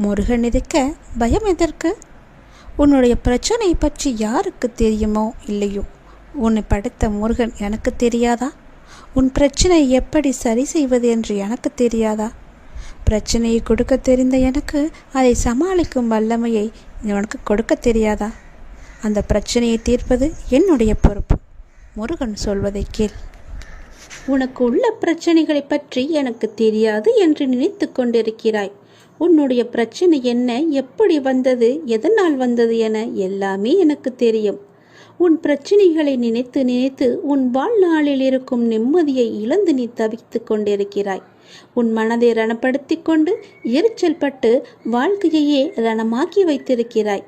முருகன் எதிர்க்க பயம் எதற்கு? உன்னுடைய பிரச்சனையை பற்றி யாருக்கு தெரியுமோ இல்லையோ, உன்னை படைத்த முருகன் எனக்கு தெரியாதா? உன் பிரச்சனையை எப்படி சரி செய்வது என்று எனக்கு தெரியாதா? பிரச்சனையை கொடுக்க தெரிந்த எனக்கு அதை சமாளிக்கும் வல்லமையை உனக்கு கொடுக்க தெரியாதா? அந்த பிரச்சனையை தீர்ப்பது என்னுடைய பொறுப்பு. முருகன் சொல்வதை கேள். உனக்கு உள்ள பிரச்சனைகளை பற்றி எனக்கு தெரியாது என்று நினைத்து கொண்டிருக்கிறாய். உன்னுடைய பிரச்சனை என்ன, எப்படி வந்தது, எதனால் வந்தது என எல்லாமே எனக்கு தெரியும். உன் பிரச்சனைகளை நினைத்து நினைத்து உன் வாழ்நாளில் இருக்கும் நிம்மதியை இழந்து நீ தவித்து கொண்டிருக்கிறாய். உன் மனதை ரணப்படுத்தி கொண்டு எரிச்சல் பட்டு வாழ்க்கையையே ரணமாக்கி வைத்திருக்கிறாய்.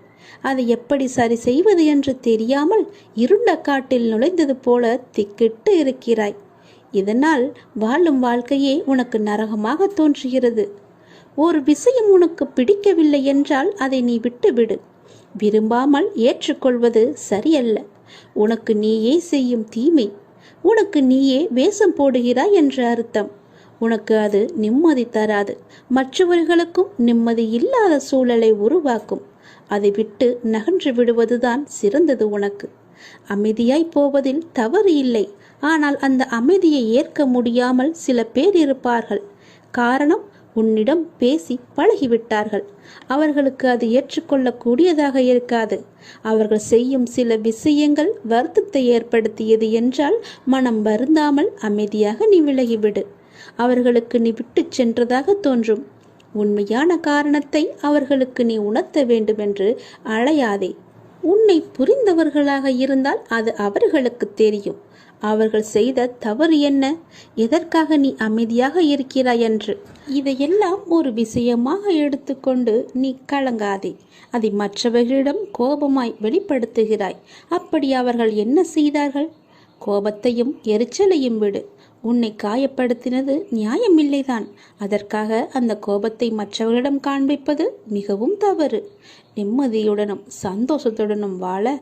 அதை எப்படி சரி செய்வது என்று தெரியாமல் இருண்ட காட்டில் நுழைந்தது போல திக்கிட்டு இருக்கிறாய். இதனால் வாழும் வாழ்க்கையே உனக்கு நரகமாக தோன்றுகிறது. ஒரு விஷயம் உனக்கு பிடிக்கவில்லை என்றால் அதை நீ விட்டுவிடு. விரும்பாமல் ஏற்றுக்கொள்வது சரியல்ல. உனக்கு நீயே செய்யும் தீமை. உனக்கு நீயே வேஷம் போடுகிறாய் என்ற அர்த்தம். உனக்கு அது நிம்மதி தராது. மற்றவர்களுக்கும் நிம்மதி இல்லாத சூழலை உருவாக்கும். அதை விட்டு நகன்று விடுவதுதான் சிறந்தது உனக்கு. அமைதியாய் போவதில் தவறு இல்லை. ஆனால் அந்த அமைதியை ஏற்க முடியாமல் சில பேர் இருப்பார்கள். காரணம், உன்னிடம் பேசி பழகிவிட்டார்கள். அவர்களுக்கு அது ஏற்றுக்கொள்ளக்கூடியதாக இருக்காது. அவர்கள் செய்யும் சில விஷயங்கள் வருத்தத்தை ஏற்படுத்தியது என்றால் மனம் வருந்தாமல் அமைதியாக நீ விலகிவிடு. அவர்களுக்கு நீ விட்டு சென்றதாக தோன்றும். உண்மையான காரணத்தை அவர்களுக்கு நீ உணர்த்த வேண்டுமென்று அழையாதே. உன்னை புரிந்தவர்களாக இருந்தால் அது அவர்களுக்கு தெரியும். அவர்கள் செய்த தவறு என்ன, எதற்காக நீ அமைதியாக இருக்கிறாய் என்று. இதையெல்லாம் ஒரு விஷயமாக எடுத்துக்கொண்டு நீ கலங்காதே. அதை மற்றவர்களிடம் கோபமாய் வெளிப்படுத்துகிறாய். அப்படி அவர்கள் என்ன செய்தார்கள்? கோபத்தையும் எரிச்சலையும் விடு. உன்னை காயப்படுத்தினது நியாயமில்லைதான். அதற்காக அந்த கோபத்தை மற்றவர்களிடம் காண்பிப்பது மிகவும் தவறு. நிம்மதியுடனும் சந்தோஷத்துடனும் வாழ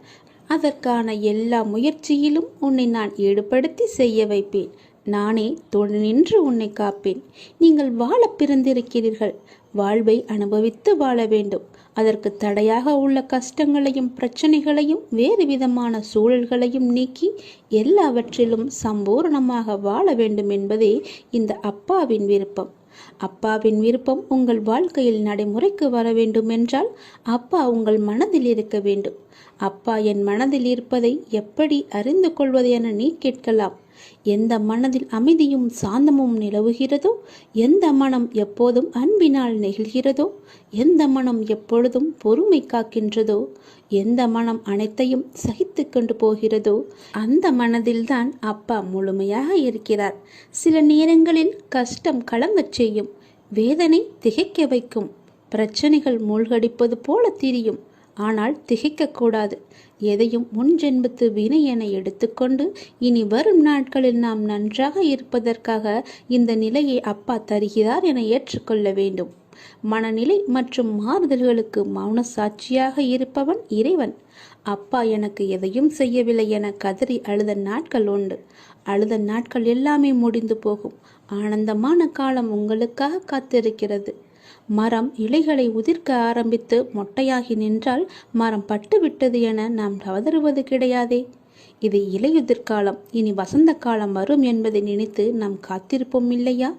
அதற்கான எல்லா முயற்சியிலும் உன்னை நான் ஈடுபடுத்தி செய்ய வைப்பேன். நானே துணை நின்று உன்னை காப்பேன். நீங்கள் வாழ பிறந்திருக்கிறீர்கள். வாழ்வை அனுபவித்து வாழ வேண்டும். அதற்கு தடையாக உள்ள கஷ்டங்களையும் பிரச்சனைகளையும் வேறு விதமான சூழல்களையும் நீக்கி எல்லாவற்றிலும் சம்பூர்ணமாக வாழ வேண்டும் என்பதே இந்த அப்பாவின் விருப்பம். அப்பாவின் விருப்பம் உங்கள் வாழ்க்கையில் நடைமுறைக்கு வர வேண்டும் என்றால் அப்பா உங்கள் மனதில் இருக்க வேண்டும். அப்பா என் மனதில் இருப்பதை எப்படி அறிந்து கொள்வது என நீ கேட்கலாம். எந்த மனதில் அமைதியும் சாந்தமும் நிலவுகிறதோ, எந்த மனம் எப்போதும் அன்பினால் நெகிழ்கிறதோ, எந்த மனம் எப்பொழுதும் பொறுமை காக்கின்றதோ, எந்த மனம் அனைத்தையும் சகித்து கொண்டு போகிறதோ அந்த மனதில்தான் அப்பா முழுமையாக இருக்கிறார். சில நேரங்களில் கஷ்டம் கலங்கச் செய்யும், வேதனை திகைக்க வைக்கும், பிரச்சனைகள் மூழ்கடிப்பது போல தெரியும். ஆனால் திகைக்கக்கூடாது. எதையும் முன்ஜென்மத்து வினை என எடுத்துக்கொண்டு இனி வரும் நாட்களில் நாம் நன்றாக இருப்பதற்காக இந்த நிலையை அப்பா தருகிறார் என ஏற்றுக்கொள்ள வேண்டும். மனநிலை மற்றும் மாறுதல்களுக்கு மௌன சாட்சியாக இருப்பவன் இறைவன். அப்பா எனக்கு எதையும் செய்யவில்லை என கதறி அழுத நாட்கள் உண்டு. அழுத நாட்கள் எல்லாமே முடிந்து போகும். ஆனந்தமான காலம் உங்களுக்காக காத்திருக்கிறது. மரம் இலைகளை உதிர்க்க ஆரம்பித்து மொட்டையாகி நின்றால் மரம் பட்டுவிட்டது என நாம் கதறுவது கிடையாதே. இது இலையுதிர்காலம். இனி வசந்த காலம் வரும் என்பதை நினைத்து நாம் காத்திருப்போம் இல்லையா?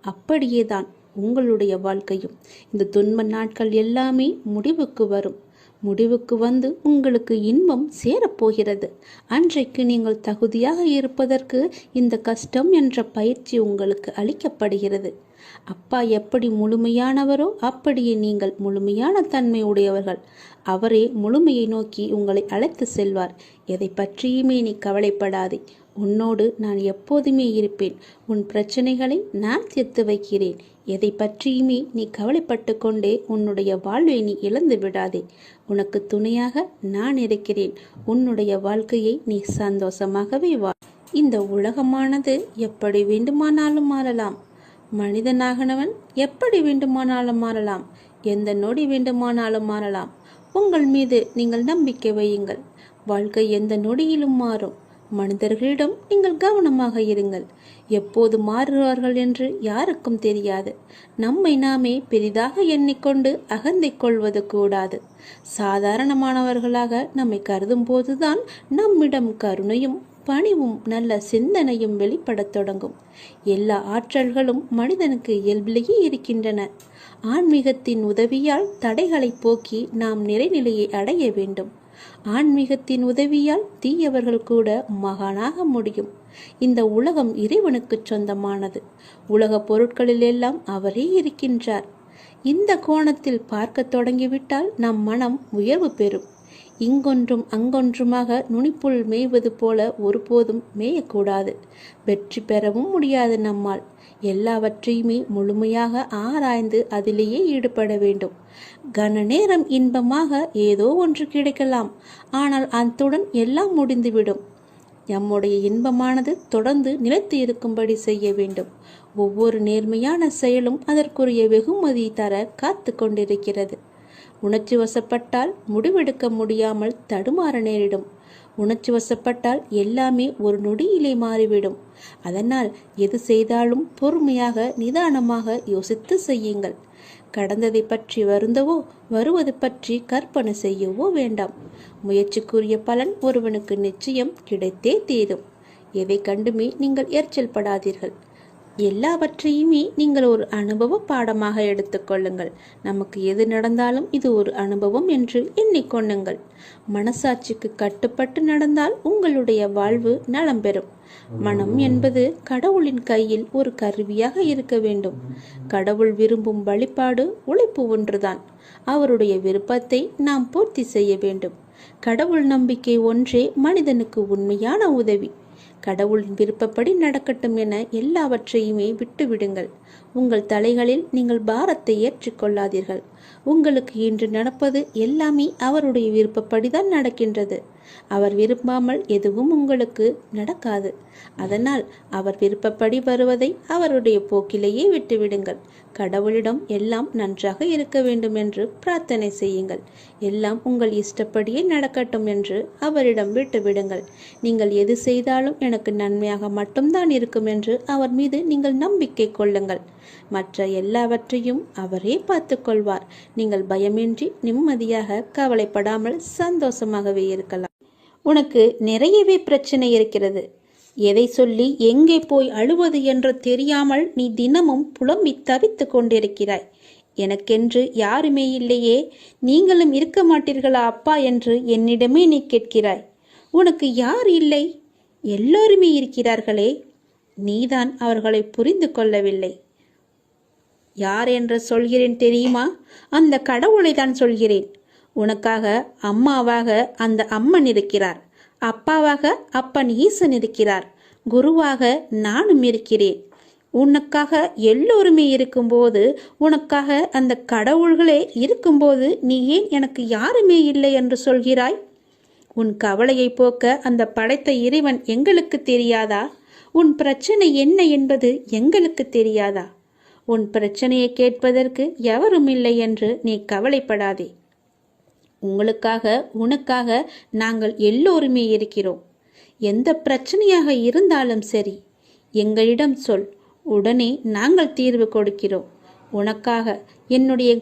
அப்படியேதான் உங்களுடைய வாழ்க்கையும். இந்த துன்ப நாட்கள் எல்லாமே முடிவுக்கு வரும். முடிவுக்கு வந்து உங்களுக்கு இன்பம் சேரப்போகிறது. அன்றைக்கு நீங்கள் தகுதியாக இருப்பதற்கு இந்த கஷ்டம் என்ற பயிற்சி உங்களுக்கு அளிக்கப்படுகிறது. அப்பா எப்படி முழுமையானவரோ அப்படியே நீங்கள் முழுமையான தன்மை உடையவர்கள். அவரே முழுமையை நோக்கி உங்களை அழைத்து செல்வார். எதை பற்றியுமே நீ கவலைப்படாதே. உன்னோடு நான் எப்போதுமே இருப்பேன். உன் பிரச்சனைகளை நான் தீர்த்து வைக்கிறேன். எதை பற்றியுமே நீ கவலைப்பட்டு கொண்டே உன்னுடைய வாழ்வை நீ இழந்து விடாதே. உனக்கு துணையாக நான் இருக்கிறேன். உன்னுடைய வாழ்க்கையை நீ சந்தோஷமாகவே வா. இந்த உலகமானது எப்படி வேண்டுமானாலும் மாறலாம். மனிதனாகனவன் எப்படி வேண்டுமானாலும் மாறலாம். எந்த நொடி வேண்டுமானாலும் மாறலாம். உங்கள் மீது நீங்கள் நம்பிக்கை வையுங்கள். வாழ்க்கை எந்த நொடியிலும் மாறும். மனிதர்களிடம் நீங்கள் கவனமாக இருங்கள். எப்போது மாறுவார்கள் என்று யாருக்கும் தெரியாது. நம்மை நாமே பெரிதாக எண்ணிக்கொண்டு அகந்தை கொள்வது கூடாது. சாதாரணமானவர்களாக நம்மை கருதும் போதுதான் நம்மிடம் கருணையும் பணிவும் நல்ல சிந்தனையும் வெளிப்படத் தொடங்கும். எல்லா ஆற்றல்களும் மனிதனுக்கு இயல்பிலேயே இருக்கின்றன. ஆன்மீகத்தின் உதவியால் தடைகளை போக்கி நாம் நிறைநிலையை அடைய வேண்டும். ஆன்மீகத்தின் உதவியால் தீயவர்கள் கூட மகானாக முடியும். இந்த உலகம் இறைவனுக்கு சொந்தமானது. உலக பொருட்களில் எல்லாம் அவரே இருக்கின்றார். இந்த கோணத்தில் பார்க்க தொடங்கிவிட்டால் நம் மனம் உயர்வு பெறும். இங்கொன்றும் அங்கொன்றுமாக நுனிப்புள் மேய்வது போல ஒருபோதும் மேயக்கூடாது. வெற்றி பெறவும் முடியாது நம்மால். எல்லாவற்றையுமே முழுமையாக ஆராய்ந்து அதிலேயே ஈடுபட வேண்டும். கன நேரம் இன்பமாக ஏதோ ஒன்று கிடைக்கலாம். ஆனால் அத்துடன் எல்லாம் முடிந்துவிடும். நம்முடைய இன்பமானது தொடர்ந்து நிலைத்து இருக்கும்படி செய்ய வேண்டும். ஒவ்வொரு நேர்மையான செயலும் அதற்குரிய வெகுமதி தர காத்து கொண்டிருக்கிறது. உணர்ச்சி வசப்பட்டால் முடிவெடுக்க முடியாமல் தடுமாற நேரிடும். உணர்ச்சி வசப்பட்டால் எல்லாமே ஒரு நொடியிலே மாறிவிடும். அதனால் எது செய்தாலும் பொறுமையாக நிதானமாக யோசித்து செய்யுங்கள். கடந்ததை பற்றி வருந்தவோ வருவது பற்றி கற்பனை செய்யவோ வேண்டாம். முயற்சிக்குரிய பலன் ஒருவனுக்கு நிச்சயம் கிடைத்தே தீரும். எதை கண்டுமே நீங்கள் எரிச்சல் படாதீர்கள். எல்லாவற்றையுமே நீங்கள் ஒரு அனுபவ பாடமாக எடுத்துக்கொள்ளுங்கள். நமக்கு எது நடந்தாலும் இது ஒரு அனுபவம் என்று எண்ணிக்கொள்ளுங்கள். மனசாட்சிக்கு கட்டுப்பட்டு நடந்தால் உங்களுடைய வாழ்வு நலம் பெறும். மனம் என்பது கடவுளின் கையில் ஒரு கருவியாக இருக்க வேண்டும். கடவுள் விரும்பும் வழிபாடு உழைப்பு ஒன்றுதான். அவருடைய விருப்பத்தை நாம் பூர்த்தி செய்ய வேண்டும். கடவுள் நம்பிக்கை ஒன்றே மனிதனுக்கு உண்மையான உதவி. கடவுளின் விருப்பப்படி நடக்கட்டும் என எல்லாவற்றையுமே விட்டுவிடுங்கள். உங்கள் தலைகளில் நீங்கள் பாரத்தை ஏற்றிக்கொள்ளாதீர்கள். உங்களுக்கு இன்று நடப்பது எல்லாமே அவருடைய விருப்பப்படிதான் நடக்கின்றது. அவர் விரும்பாமல் எதுவும் உங்களுக்கு நடக்காது. அதனால் அவர் விருப்பப்படி வருவதை அவருடைய போக்கிலேயே விட்டுவிடுங்கள். கடவுளிடம் எல்லாம் நன்றாக இருக்க வேண்டும் என்று பிரார்த்தனை செய்யுங்கள். எல்லாம் உங்கள் இஷ்டப்படியே நடக்கட்டும் என்று அவரிடம் விட்டுவிடுங்கள். நீங்கள் எது செய்தாலும் எனக்கு நன்மையாக மட்டும்தான் இருக்கும் என்று அவர் மீது நீங்கள் நம்பிக்கை கொள்ளுங்கள். மற்ற எல்லாவற்றையும் அவரே பார்த்து கொள்வார். நீங்கள் பயமின்றி நிம்மதியாக கவலைப்படாமல் சந்தோஷமாகவே இருக்கலாம். உனக்கு நிறையவே பிரச்சனை இருக்கிறது. எதை சொல்லி எங்கே போய் அழுவது என்று தெரியாமல் நீ தினமும் புலம்பி தவித்து கொண்டிருக்கிறாய். எனக்கென்று யாருமே இல்லையே, நீங்களும் இருக்க மாட்டீர்களா அப்பா என்று என்னிடமே நீ கேட்கிறாய். உனக்கு யார் இல்லை? எல்லோருமே இருக்கிறார்களே. நீதான் அவர்களை புரிந்து கொள்ளவில்லை. யார் என்று சொல்கிறேன் தெரியுமா? அந்த கடவுளை தான் சொல்கிறேன். உனக்காக அம்மாவாக அந்த அம்மன் இருக்கிறார். அப்பாவாக அப்பன் ஈசன் இருக்கிறார். குருவாக நானும் இருக்கிறேன். உனக்காக எல்லோருமே இருக்கும்போது, உனக்காக அந்த கடவுள்களே இருக்கும்போது நீ ஏன் எனக்கு யாருமே இல்லை என்று சொல்கிறாய்? உன் கவலையை போக்க அந்த படைத்த இறைவன் எங்களுக்கு தெரியாதா? உன் பிரச்சனை என்ன என்பது எங்களுக்கு தெரியாதா? உன் பிரச்சனையை கேட்பதற்கு எவரும் இல்லை என்று நீ கவலைப்படாதே. உங்களுக்காக உனக்காக நாங்கள் எல்லோருமே இருக்கிறோம். எந்த பிரச்சனையாக இருந்தாலும் சரி, எங்களிடம் சொல். உடனே நாங்கள் தீர்வு கொடுக்கிறோம். உனக்காக, என்னுடைய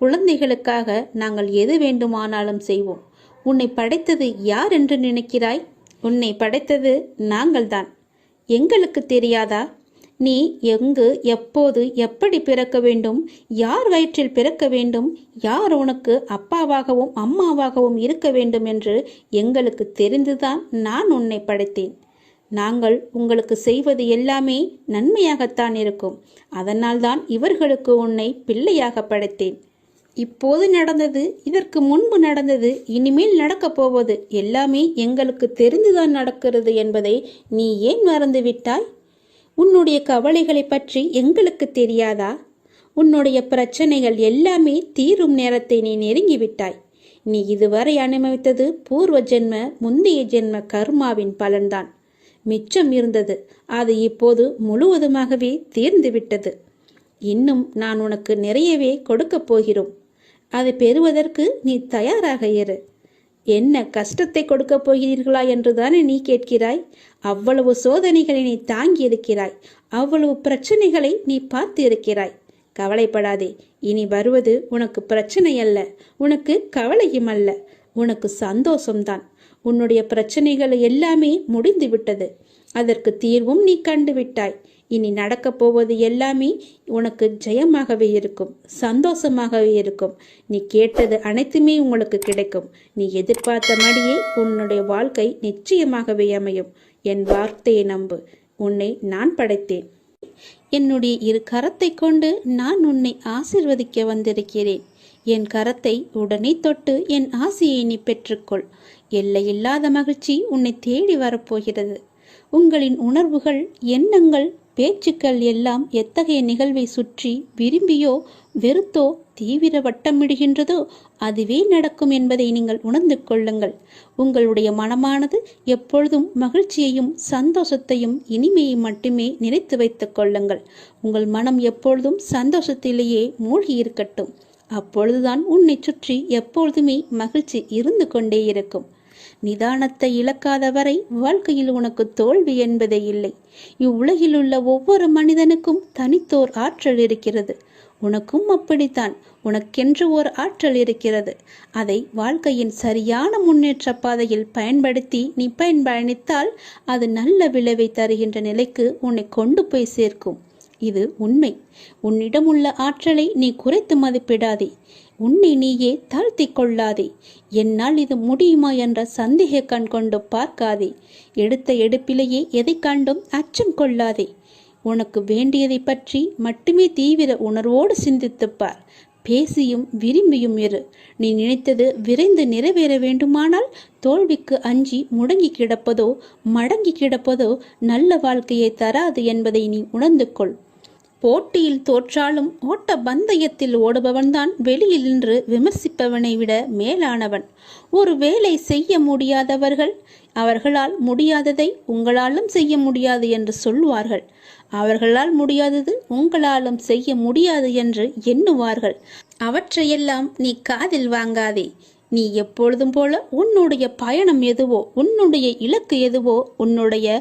குழந்தைகளுக்காக நாங்கள் எது வேண்டுமானாலும் செய்வோம். உன்னை படைத்தது யார் என்று நினைக்கிறாய்? உன்னை படைத்தது நாங்கள்தான். எங்களுக்கு தெரியாதா? நீ எங்கு, எப்போது, எப்படி பிறக்க வேண்டும், யார் வயிற்றில் பிறக்க வேண்டும், யார் உனக்கு அப்பாவாகவும் அம்மாவாகவும் இருக்க வேண்டும் என்று எங்களுக்கு தெரிந்துதான் நான் உன்னை படைத்தேன். நாங்கள் உங்களுக்கு செய்வது எல்லாமே நன்மையாகத்தான் இருக்கும். அதனால்தான் இவர்களுக்கு உன்னை பிள்ளையாக படைத்தேன். இப்போது நடந்தது, இதற்கு முன்பு நடந்தது, இனிமேல் நடக்கப் போவது எல்லாமே எங்களுக்கு தெரிந்துதான் நடக்கிறது என்பதை நீ ஏன் மறந்துவிட்டாய்? உன்னுடைய கவலைகளை பற்றி எங்களுக்கு தெரியாதா? உன்னுடைய பிரச்சனைகள் எல்லாமே தீரும் நேரத்தை நீ நெருங்கிவிட்டாய். நீ இதுவரை அனுபவித்தது பூர்வ ஜென்ம முந்தைய ஜென்ம கர்மாவின் பலன்தான். மிச்சம் இருந்தது, அது இப்போது முழுவதுமாகவே தீர்ந்துவிட்டது. இன்னும் நான் உனக்கு நிறையவே கொடுக்கப் போகிறோம். அதை பெறுவதற்கு நீ தயாராக இரு. என்ன கஷ்டத்தை கொடுக்க போகிறீர்களா என்றுதானே நீ கேட்கிறாய்? அவ்வளவு சோதனைகளை நீ தாங்கி இருக்கிறாய், அவ்வளவு பிரச்சனைகளை நீ பார்த்து இருக்கிறாய். கவலைப்படாதே, இனி வருவது உனக்கு பிரச்சனை அல்ல, உனக்கு கவலையும் அல்ல, உனக்கு சந்தோஷம்தான். உன்னுடைய பிரச்சனைகள் எல்லாமே முடிந்து விட்டது, அதற்கு தீர்வும் நீ கண்டு விட்டாய். இனி நடக்கப் போவது எல்லாமே உனக்கு ஜெயமாகவே இருக்கும், சந்தோஷமாகவே இருக்கும். நீ கேட்டது அனைத்துமே உங்களுக்கு கிடைக்கும். நீ எதிர்பார்த்த மாதிரியே உன்னுடைய வாழ்க்கை நிச்சயமாகவே அமையும். என் வார்த்தையை நம்பு. உன்னை நான் படைத்தேன். என்னுடைய இரு கரத்தை கொண்டு நான் உன்னை ஆசிர்வதிக்க வந்திருக்கிறேன். என் கரத்தை உடனே தொட்டு என் ஆசையை நீ பெற்றுக்கொள். எல்லையில்லாத மகிழ்ச்சி உன்னை தேடி வரப்போகிறது. உங்களின் உணர்வுகள், எண்ணங்கள், பேச்சுக்கள் எல்லாம் எத்தகைய நிகழ்வை சுற்றி விரும்பியோ வெறுத்தோ தீவிர வட்டமிடுகின்றதோ அதுவே நடக்கும் என்பதை நீங்கள் உணர்ந்து கொள்ளுங்கள். உங்களுடைய மனமானது எப்பொழுதும் மகிழ்ச்சியையும் சந்தோஷத்தையும் இனிமையை மட்டுமே நினைத்து வைத்துக் கொள்ளுங்கள். உங்கள் மனம் எப்பொழுதும் சந்தோஷத்திலேயே மூழ்கி இருக்கட்டும். அப்பொழுதுதான் உன்னை சுற்றி எப்பொழுதுமே மகிழ்ச்சி இருந்து கொண்டே இருக்கும். நிதானத்தை இழக்காத வரை வாழ்க்கையில் உனக்கு தோல்வி என்பதே இல்லை. இவ்வுலகில் உள்ள ஒவ்வொரு மனிதனுக்கும் தனித்தோர் ஆற்றல் இருக்கிறது. உனக்கும் அப்படித்தான். உனக்கென்று ஒரு ஆற்றல் இருக்கிறது. அதை வாழ்க்கையின் சரியான முன்னேற்ற பாதையில் பயன்படுத்தி நீ பயணித்தால் அது நல்ல விளைவை தருகின்ற நிலைக்கு உன்னை கொண்டு போய் சேர்க்கும். இது உண்மை. உன்னிடம் உள்ள ஆற்றலை நீ குறைத்து மதிப்பிடாதே. உன்னை நீயே தாழ்த்தி கொள்ளாதே. என்னால் இது முடியுமா என்ற சந்தேக கண் கொண்டு பார்க்காதே. எடுத்த எடுப்பிலேயே எதை கண்டும் அச்சம் கொள்ளாதே. உனக்கு வேண்டியதை பற்றி மட்டுமே தீவிர உணர்வோடு சிந்தித்துப்பார். பேசியும் விரும்பியும் இரு. நீ நினைத்தது விரைந்து நிறைவேற வேண்டுமானால் தோல்விக்கு அஞ்சி முடங்கி கிடப்பதோ மடங்கி கிடப்பதோ நல்ல வாழ்க்கையை தராது என்பதை நீ உணர்ந்து கொள். போட்டியில் தோற்றாலும் ஓட்ட பந்தயத்தில் ஓடுபவன்தான் வெளியில் நின்று விமர்சிப்பவனை விட மேலானவன். ஒரு வேலை செய்ய முடியாதவர்கள் அவர்களால் முடியாததை உங்களாலும் செய்ய முடியாது என்று சொல்வார்கள். அவர்களால் முடியாதது உங்களாலும் செய்ய முடியாது என்று எண்ணுவார்கள். அவற்றையெல்லாம் நீ காதில் வாங்காதே. நீ எப்பொழுதும் போல உன்னுடைய பயணம் எதுவோ, உன்னுடைய இலக்கு எதுவோ, உன்னுடைய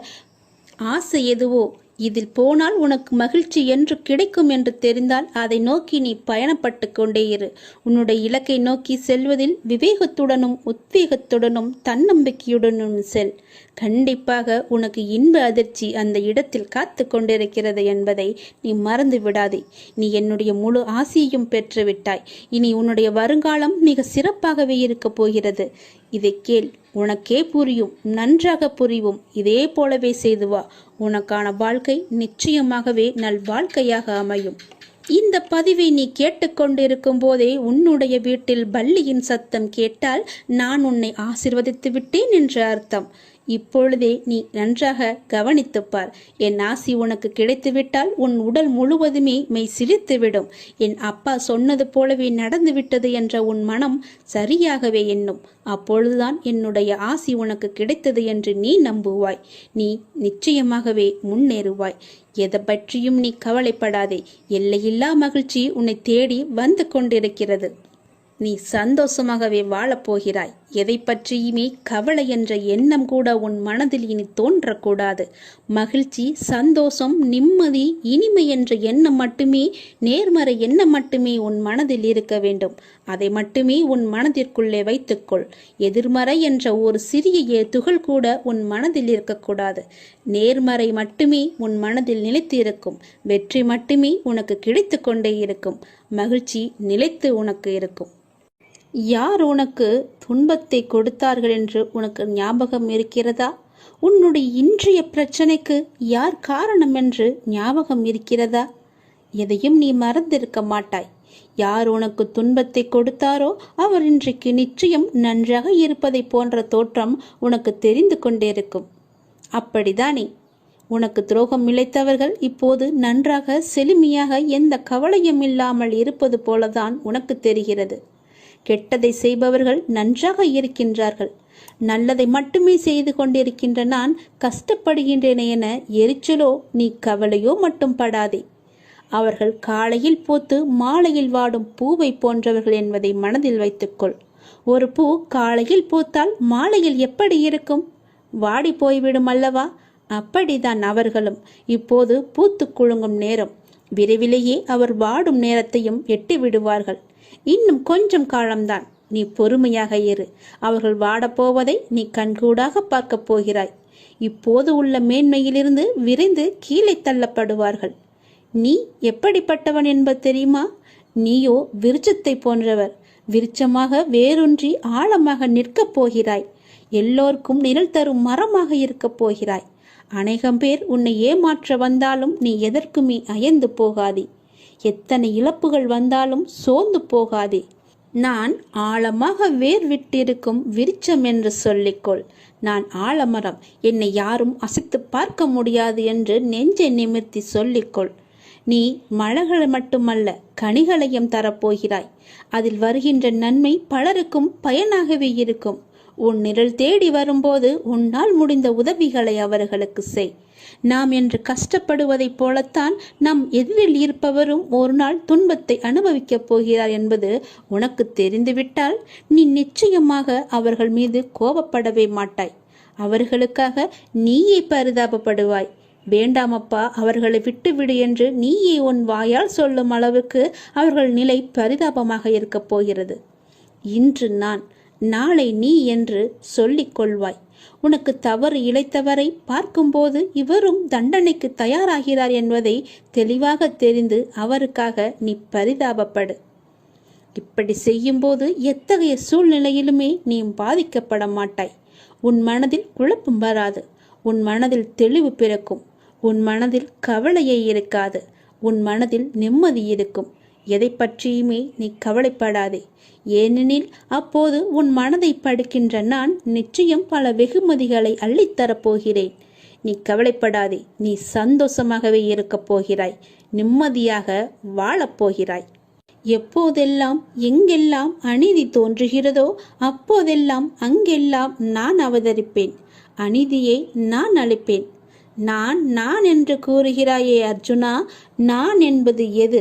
ஆசை எதுவோ, இதில் போனால் உனக்கு மகிழ்ச்சி என்று கிடைக்கும் என்று தெரிந்தால் அதை நோக்கி நீ பயணப்பட்டு கொண்டே இரு. உன்னுடைய இலக்கை நோக்கி செல்வதில் விவேகத்துடனும் உத்வேகத்துடனும் தன்னம்பிக்கையுடனும் செல். கண்டிப்பாக உனக்கு இன்ப அதிர்ச்சி அந்த இடத்தில் காத்து கொண்டிருக்கிறது என்பதை நீ மறந்து விடாதே. நீ என்னுடைய முழு ஆசையையும் பெற்றுவிட்டாய். இனி உன்னுடைய வருங்காலம் மிக சிறப்பாகவே இருக்கப் போகிறது. இதை கேள், உனக்கே புரியும், நன்றாக புரியும். இதே போலவே செய்து வா. உனக்கான வாழ்க்கை நிச்சயமாகவே நல் வாழ்க்கையாக அமையும். இந்த பதிவை நீ கேட்டுக்கொண்டிருக்கும் போதே உன்னுடைய வீட்டில் பல்லியின் சத்தம் கேட்டால் நான் உன்னை ஆசிர்வதித்து விட்டேன் என்று அர்த்தம். இப்பொழுதே நீ நன்றாக கவனித்துப்பார். என் ஆசி உனக்கு கிடைத்துவிட்டால் உன் உடல் முழுவதுமே மெய் சிலிர்த்துவிடும். என் அப்பா சொன்னது போலவே நடந்துவிட்டது என்ற உன் மனம் சரியாகவே எண்ணும். அப்பொழுதுதான் என்னுடைய ஆசி உனக்கு கிடைத்தது என்று நீ நம்புவாய். நீ நிச்சயமாகவே முன்னேறுவாய். எதை பற்றியும் நீ கவலைப்படாதே. எல்லையில்லா மகிழ்ச்சி உன்னை தேடி வந்து கொண்டிருக்கிறது. நீ சந்தோஷமாகவே வாழப்போகிறாய். எதை பற்றியுமே கவலை என்ற எண்ணம் கூட உன் மனதில் இனி தோன்றக்கூடாது. மகிழ்ச்சி, சந்தோஷம், நிம்மதி, இனிமை என்ற எண்ணம் மட்டுமே, நேர்மறை எண்ணம் மட்டுமே உன் மனதில் இருக்க வேண்டும். அதை மட்டுமே உன் மனதிற்குள்ளே வைத்துக்கொள். எதிர்மறை என்ற ஒரு சிறிய துகள் கூட உன் மனதில் இருக்கக்கூடாது. நேர்மறை மட்டுமே உன் மனதில் நிலைத்து இருக்கும். வெற்றி மட்டுமே உனக்கு கிடைத்து கொண்டே இருக்கும். மகிழ்ச்சி நிலைத்து உனக்கு இருக்கும். யார் உனக்கு துன்பத்தை கொடுத்தார்கள் என்று உனக்கு ஞாபகம் இருக்கிறதா? உன்னுடைய இன்றைய பிரச்சனைக்கு யார் காரணம் என்று ஞாபகம் இருக்கிறதா? எதையும் நீ மறந்திருக்க மாட்டாய். யார் உனக்கு துன்பத்தை கொடுத்தாரோ அவர் இன்றைக்கு நிச்சயம் நன்றாக இருப்பதை போன்ற தோற்றம் உனக்கு தெரிந்து கொண்டிருக்கும். அப்படிதானே? உனக்கு துரோகம் இழைத்தவர்கள் இப்போது நன்றாக செழுமையாக எந்த கவலையும் இல்லாமல் இருப்பது போலதான் உனக்கு தெரிகிறது. கெட்டதை செய்பவர்கள் நன்றாக இருக்கின்றார்கள். நல்லதை மட்டுமே செய்து கொண்டிருக்கின்ற நான் கஷ்டப்படுகின்றேன் என எரிச்சலோ நீ கவலையோ மட்டும் படாதே. அவர்கள் காலையில் பூத்து மாலையில் வாடும் பூவை போன்றவர்கள் என்பதை மனதில் வைத்துக்கொள். ஒரு பூ காலையில் பூத்தால் மாலையில் எப்படி இருக்கும்? வாடி போய்விடும் அல்லவா? அப்படிதான் அவர்களும். இப்போது பூத்து குலுங்கும் நேரம். விரைவிலேயே அவர் வாடும் நேரத்தையும் எட்டி விடுவார்கள். இன்னும் கொஞ்சம் காலம்தான். நீ பொறுமையாக இரு. அவர்கள் வாடப்போவதை நீ கண்கூடாக பார்க்கப் போகிறாய். இப்போது உள்ள மேன்மையிலிருந்து விரைந்து கீழே தள்ளப்படுவார்கள். நீ எப்படிப்பட்டவன் என்பது தெரியுமா? நீயோ விருட்சத்தை போன்றவர். விருட்சமாக வேரூன்றி ஆழமாக நிற்கப் போகிறாய். எல்லோருக்கும் நிழல் தரும் மரமாக இருக்கப் போகிறாய். அநேகம் பேர் உன்னை ஏமாற்ற வந்தாலும் நீ எதற்குமே அயர்ந்து போகாதே. எத்தனை இழப்புகள் வந்தாலும் சோர்ந்து போகாதே. நான் ஆழமாக வேர் விட்டிருக்கும் விருட்சம் என்று சொல்லிக்கொள். நான் ஆலமரம், என்னை யாரும் அசைத்து பார்க்க முடியாது என்று நெஞ்சை நிமிர்த்தி சொல்லிக்கொள். நீ மலர்களை மட்டுமல்ல, கனிகளையும் தரப்போகிறாய். அதில் வருகின்ற நன்மை பலருக்கும் பயனாகவே இருக்கும். உன் நிழல் தேடி வரும்போது உன்னால் முடிந்த உதவிகளை அவர்களுக்கு செய். நாம் என்று கஷ்டப்படுவதைப் போலத்தான் நம் எதிரில் இருப்பவரும் ஒரு நாள் துன்பத்தை அனுபவிக்கப் போகிறார் என்பது உனக்கு தெரிந்துவிட்டால் நீ நிச்சயமாக அவர்கள் மீது கோபப்படவே மாட்டாய். அவர்களுக்காக நீயே பரிதாபப்படுவாய். வேண்டாமப்பா, அவர்களை விட்டுவிடு என்று நீயே உன் வாயால் சொல்லும் அளவுக்கு அவர்கள் நிலை பரிதாபமாக இருக்கப் போகிறது. இன்று நான், நாளை நீ என்று சொல்லிக் கொள்வாய். உனக்கு தவறு இழைத்தவரை பார்க்கும்போது இவரும் தண்டனைக்கு தயாராகிறார் என்பதை தெளிவாக தெரிந்து அவருக்காக நீ பரிதாபப்படு. இப்படி செய்யும்போது எத்தகைய சூழ்நிலையிலுமே நீ பாதிக்கப்பட மாட்டாய். உன் மனதில் குழப்பம் வராது. உன் மனதில் தெளிவு பிறக்கும். உன் மனதில் கவலையே இருக்காது. உன் மனதில் நிம்மதி இருக்கும். எதை பற்றியுமே நீ கவலைப்படாதே. ஏனெனில் அப்போது உன் மனதை படிக்கின்ற நான் நிச்சயம் பல வெகுமதிகளை அள்ளித்தரப்போகிறேன். நீ கவலைப்படாதே. நீ சந்தோஷமாகவே இருக்கப் போகிறாய். நிம்மதியாக வாழப்போகிறாய். எப்போதெல்லாம் எங்கெல்லாம் அநீதி தோன்றுகிறதோ அப்போதெல்லாம் அங்கெல்லாம் நான் அவதரிப்பேன். அநீதியை நான் அளிப்பேன். நான் நான் என்று கூறுகிறாயே அர்ஜுனா, நான் என்பது எது?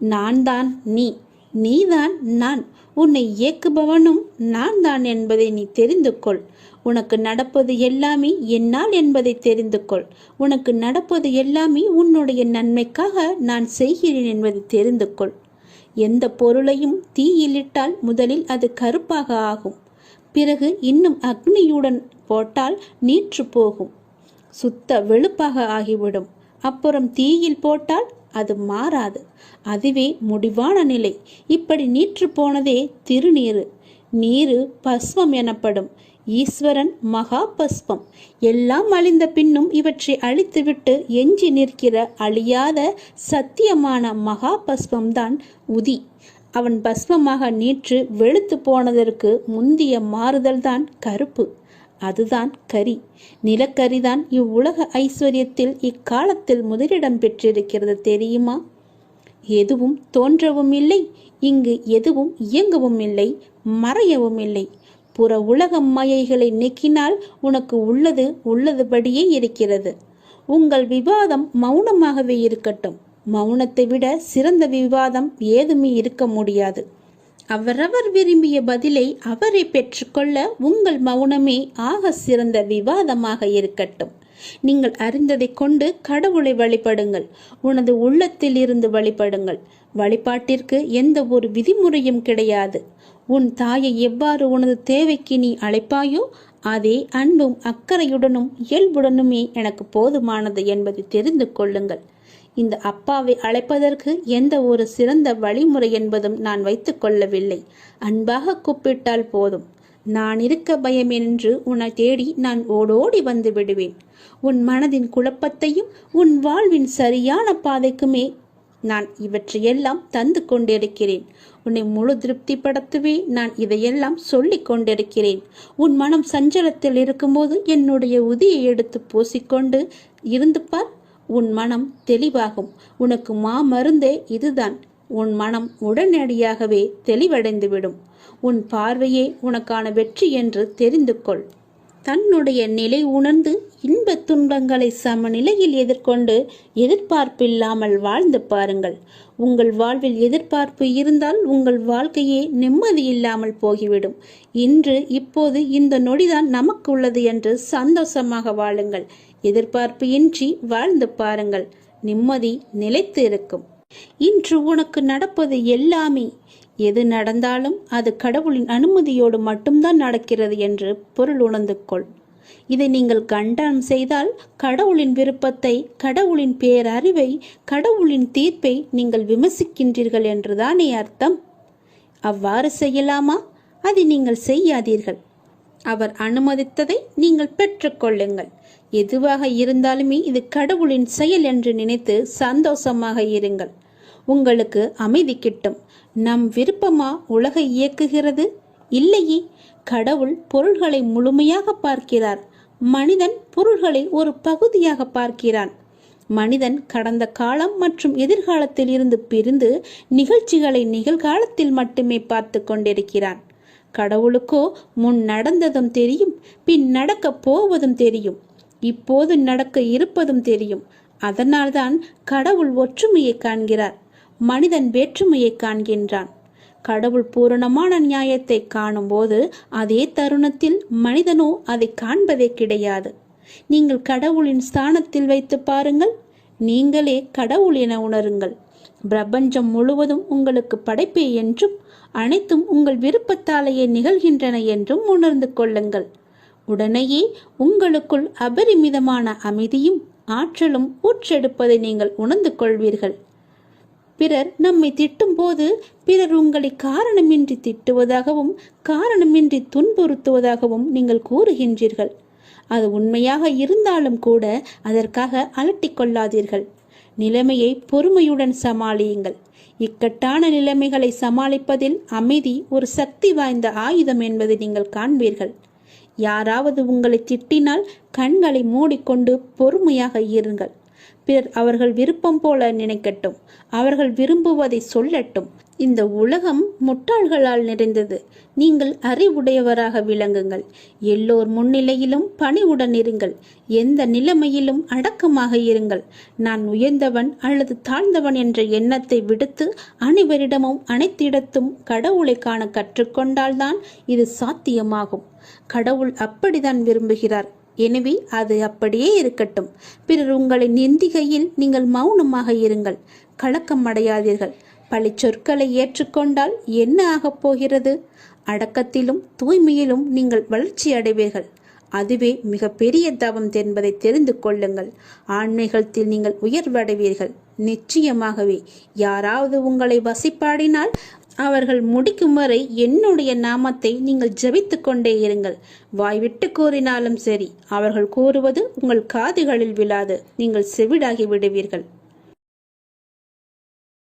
நான் தான் நீ, நீதான் நான். உன்னை இயக்குபவனும் நான் தான் என்பதை நீ தெரிந்து கொள். உனக்கு நடப்பது எல்லாமே என்னால் என்பதை தெரிந்து கொள். உனக்கு நடப்பது எல்லாமே உன்னுடைய நன்மைக்காக நான் செய்கிறேன் என்பதை தெரிந்து கொள். எந்த பொருளையும் தீயிலிட்டால் முதலில் அது கருப்பாக ஆகும். பிறகு இன்னும் அக்னியுடன் போட்டால் நீற்று போகும், சுத்த வெளுப்பாக ஆகிவிடும். அப்புறம் தீயில் போட்டால் அது மாறாது. அதுவே முடிவான நிலை. இப்படி நீற்று போனதே திருநீரு. நீரு பஸ்மம் எனப்படும். ஈஸ்வரன் மகா பஸ்பம். எல்லாம் அழிந்த பின்னும் இவற்றை அழித்துவிட்டு எஞ்சி நிற்கிற அழியாத சத்தியமான மகா பஸ்பம்தான் உதி. அவன் பஸ்மமாக நீற்று வெளுத்து போனதற்கு முந்திய மாறுதல்தான் கருப்பு. அதுதான் கரி. நிலக்கரிதான் இவ்வுலக ஐஸ்வர்யத்தில் இக்காலத்தில் முதலிடம் பெற்றிருக்கிறது தெரியுமா? எதுவும் தோன்றவும் இல்லை, இங்கு எதுவும் இயங்கவும் இல்லை, மறையவும் இல்லை. புற உலக மாயைகளை நீக்கினால் உனக்கு உள்ளது உள்ளதுபடியே இருக்கிறது. உங்கள் விவாதம் மௌனமாகவே இருக்கட்டும். மௌனத்தை விட சிறந்த விவாதம் ஏதுமே இருக்க முடியாது. அவரவர் விரும்பிய பதிலை அவரை பெற்றுக்கொள்ள உங்கள் மௌனமே ஆக சிறந்த விவாதமாக இருக்கட்டும். நீங்கள் அறிந்ததை கொண்டு கடவுளை வழிபடுங்கள். உனது உள்ளத்தில் இருந்து வழிபடுங்கள். வழிபாட்டிற்கு எந்த ஒரு விதிமுறையும் கிடையாது. உன் தாயை எவ்வாறு உனது தேவைக்கு நீ அழைப்பாயோ அதே அன்பும் அக்கறையுடனும் இயல்புடனுமே எனக்கு போதுமானது என்பதை தெரிந்து கொள்ளுங்கள். இந்த அப்பாவை அழைப்பதற்கு எந்த ஒரு சிறந்த வழிமுறை என்பதும் நான் வைத்துக் கொள்ளவில்லை. அன்பாக கூப்பிட்டால் போதும். நான் இருக்க பயம் என்று உன்னை தேடி நான் ஓடோடி வந்து விடுவேன். உன் மனதின் குழப்பத்தையும் உன் வாழ்வின் சரியான பாதைக்குமே நான் இவற்றையெல்லாம் தந்து கொண்டிருக்கிறேன். உன்னை முழு திருப்திப்படுத்தவே நான் இதையெல்லாம் சொல்லிக் கொண்டிருக்கிறேன். உன் மனம் சஞ்சலத்தில் இருக்கும்போது என்னுடைய உதியை எடுத்து பூசிக்கொண்டு இருந்து பார். உன் மனம் தெளிவாகும். உனக்கு மாமருந்தே இதுதான். உன் மனம் உடனடியாகவே தெளிவடைந்துவிடும். உன் பார்வையே உனக்கான வெற்றி என்று தெரிந்து கொள். தன்னுடைய நிலை உணர்ந்து இன்பத் துன்பங்களை சமநிலையில் எதிர்கொண்டு எதிர்பார்ப்பில்லாமல் வாழ்ந்து பாருங்கள். உங்கள் வாழ்வில் எதிர்பார்ப்பு இருந்தால் உங்கள் வாழ்க்கையே நிம்மதி இல்லாமல் போய்விடும். இப்போது இந்த நொடிதான் நமக்கு உள்ளது என்று சந்தோஷமாக வாழுங்கள். எதிர்பார்ப்பு இன்றி வாழ்ந்து பாருங்கள். நிம்மதி நிலைத்து இருக்கும். இன்று உனக்கு நடப்பது எல்லாமே, எது நடந்தாலும் அது கடவுளின் அனுமதியோடு மட்டும்தான் நடக்கிறது என்று பொருள் உணர்ந்து கொள். இதை நீங்கள் கண்டனம் செய்தால் கடவுளின் விருப்பத்தை, கடவுளின் பேரறிவை, கடவுளின் தீர்ப்பை நீங்கள் விமர்சிக்கின்றீர்கள் என்றுதானே அர்த்தம். அவ்வாறு செய்யலாமா? அதை நீங்கள் செய்யாதீர்கள். அவர் அனுமதித்ததை நீங்கள் பெற்றுக்கொள்ளுங்கள். எதுவாக இருந்தாலுமே இது கடவுளின் செயல் என்று நினைத்து சந்தோஷமாக இருங்கள். உங்களுக்கு அமைதி கிட்டும். நம் விருப்பமா உலகை இயக்குகிறது? இல்லையே. கடவுள் பொருள்களை முழுமையாக பார்க்கிறார். மனிதன் பொருள்களை ஒரு பகுதியாக பார்க்கிறான். மனிதன் கடந்த காலம் மற்றும் எதிர்காலத்தில் இருந்து பிரிந்து நிகழ்ச்சிகளை நிகழ்காலத்தில் மட்டுமே பார்த்து கொண்டிருக்கிறான். கடவுளுக்கோ முன் நடந்ததும் தெரியும், பின் நடக்க போவதும் தெரியும், இப்போது நடக்க இருப்பதும் தெரியும். அதனால்தான் கடவுள் ஒற்றுமையை காண்கிறார், மனிதன் வேற்றுமையை காண்கின்றான். கடவுள் பூரணமான நியாயத்தை காணும் போது அதே தருணத்தில் மனிதனோ அதை காண்பதே கிடையாது. நீங்கள் கடவுளின் ஸ்தானத்தில் வைத்து பாருங்கள். நீங்களே கடவுள் என உணருங்கள். பிரபஞ்சம் முழுவதும் உங்களுக்கு படைப்பே என்றும் அனைத்தும் உங்கள் விருப்பத்தாலேயே நிகழ்கின்றன என்றும் உணர்ந்து கொள்ளுங்கள். உடனேயே உங்களுக்குள் அபரிமிதமான அமைதியும் ஆற்றலும் ஊற்றெடுப்பதை நீங்கள் உணர்ந்து கொள்வீர்கள். பிறர் நம்மை திட்டும் போது பிறர் உங்களை காரணமின்றி திட்டுவதாகவும் காரணமின்றி துன்புறுத்துவதாகவும் நீங்கள் கூறுகின்றீர்கள். அது உண்மையாக இருந்தாலும் கூட அதற்காக அலட்டிக் கொள்ளாதீர்கள். நிலைமையை பொறுமையுடன் சமாளியுங்கள். இக்கட்டான நிலைமைகளை சமாளிப்பதில் அமைதி ஒரு சக்தி வாய்ந்த ஆயுதம் என்பதை நீங்கள் காண்பீர்கள். யாராவது உங்களை திட்டினால் கண்களை மூடிக்கொண்டு பொறுமையாக இருங்கள். பிறர் அவர்கள் விருப்பம் போல நினைக்கட்டும், அவர்கள் விரும்புவதை சொல்லட்டும். இந்த உலகம் முட்டாள்களால் நிறைந்தது. நீங்கள் அறிவுடையவராக விளங்குங்கள். எல்லோர் முன்னிலையிலும் பணிவுடன் இருங்கள். எந்த நிலைமையிலும் அடக்கமாக இருங்கள். நான் உயர்ந்தவன் அல்லது தாழ்ந்தவன் என்ற எண்ணத்தை விடுத்து அனைவரிடமும் அனைத்திடத்தும் கடவுளை காண கற்றுக்கொண்டால்தான் இது சாத்தியமாகும். கடவுள் அப்படித்தான் விரும்புகிறார். எனவே அது அப்படியே இருக்கட்டும். பிறர் உங்களை நிந்திகையில் நீங்கள் மௌனமாக இருங்கள். கலக்கம் அடையாதீர்கள். பழி சொற்களை ஏற்றுக்கொண்டால் என்ன ஆகப் போகிறது? அடக்கத்திலும் தூய்மையிலும் நீங்கள் வளர்ச்சி அடைவீர்கள். அதுவே மிக பெரிய தவம் என்பதை தெரிந்து கொள்ளுங்கள். ஆன்மீகத்தில் நீங்கள் உயர்வடைவீர்கள். நிச்சயமாகவே யாராவது உங்களை வசிப்பாடினால் அவர்கள் முடிக்கும் வரை என்னுடைய நாமத்தை நீங்கள் ஜெபித்து கொண்டே இருங்கள். வாய்விட்டு கூறினாலும் சரி, அவர்கள் கூறுவது உங்கள் காதுகளில் விழாது. நீங்கள் செவிடாகி விடுவீர்கள்.